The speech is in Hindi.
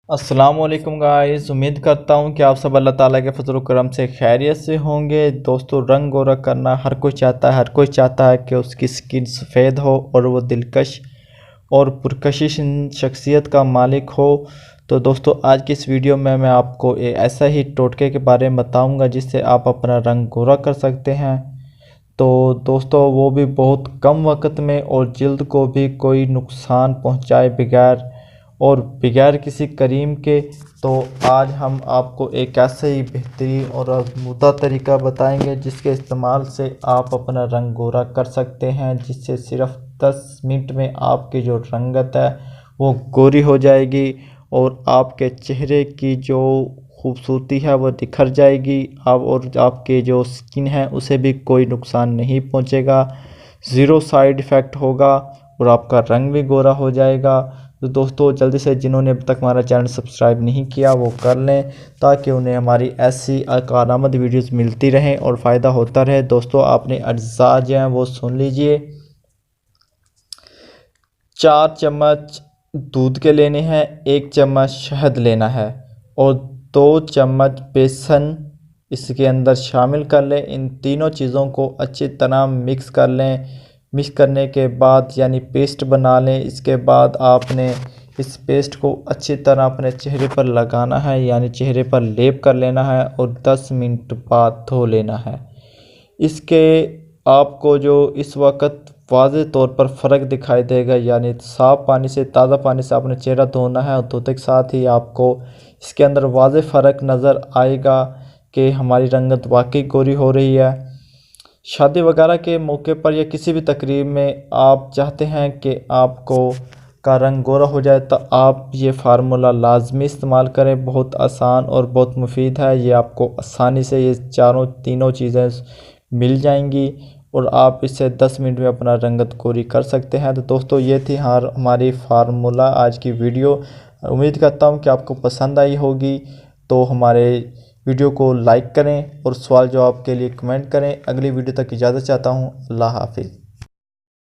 अस्सलामुअलैकुम गाइस। उम्मीद करता हूँ कि आप सब अल्लाह ताला के फजल करम से खैरियत से होंगे। दोस्तों, रंग गोरा करना हर कोई चाहता है। हर कोई चाहता है कि उसकी स्किन सफ़ेद हो और वो दिलकश और पुरकशिश शख्सियत का मालिक हो। तो दोस्तों, आज की इस वीडियो में मैं आपको एक ऐसा ही टोटके के बारे में बताऊँगा जिससे आप अपना रंग गोरा कर सकते हैं। तो दोस्तों, वो भी बहुत कम वक्त में और जल्द को भी कोई नुकसान पहुंचाए बगैर किसी क्रीम के। तो आज हम आपको एक ऐसा ही बेहतरीन और आज़मूदा तरीका बताएंगे जिसके इस्तेमाल से आप अपना रंग गोरा कर सकते हैं, जिससे सिर्फ 10 मिनट में आपकी जो रंगत है वो गोरी हो जाएगी और आपके चेहरे की जो खूबसूरती है वो निखर जाएगी। आप और आपके जो स्किन है उसे भी कोई नुकसान नहीं पहुंचेगा, ज़ीरो साइड इफ़ेक्ट होगा और आपका रंग भी गोरा हो जाएगा। तो दोस्तों, जल्दी से जिन्होंने अब तक हमारा चैनल सब्सक्राइब नहीं किया वो कर लें ताकि उन्हें हमारी ऐसी कारआमद वीडियोस मिलती रहें और फ़ायदा होता रहे। दोस्तों, आपने अज्जा जो हैं वो सुन लीजिए। 4 चम्मच दूध के लेने हैं, 1 चम्मच शहद लेना है और 2 चम्मच बेसन इसके अंदर शामिल कर लें। इन तीनों चीज़ों को अच्छी तरह मिक्स कर लें। मिक्स करने के बाद यानी पेस्ट बना लें। इसके बाद आपने इस पेस्ट को अच्छी तरह अपने चेहरे पर लगाना है, यानी चेहरे पर लेप कर लेना है और 10 मिनट बाद धो लेना है। इसके आपको जो इस वक्त वाज़े तौर पर फ़र्क दिखाई देगा, यानी साफ़ पानी से, ताज़ा पानी से आपने चेहरा धोना है और धोते के साथ ही आपको इसके अंदर वाज़े फ़र्क नज़र आएगा कि हमारी रंगत वाकई गोरी हो रही है। शादी वगैरह के मौके पर या किसी भी तकरीब में आप चाहते हैं कि आपको का रंग गोरा हो जाए तो आप ये फार्मूला लाजमी इस्तेमाल करें। बहुत आसान और बहुत मुफीद है। ये आपको आसानी से ये तीनों चीज़ें मिल जाएंगी और आप इससे 10 मिनट में अपना रंगत गोरी कर सकते हैं। तो दोस्तों, ये थी हमारी फार्मूला आज की वीडियो। उम्मीद करता हूँ कि आपको पसंद आई होगी। तो हमारे वीडियो को लाइक करें और सवाल जवाब के लिए कमेंट करें। अगली वीडियो तक इजाज़त चाहता हूँ। अल्लाह हाफिज़।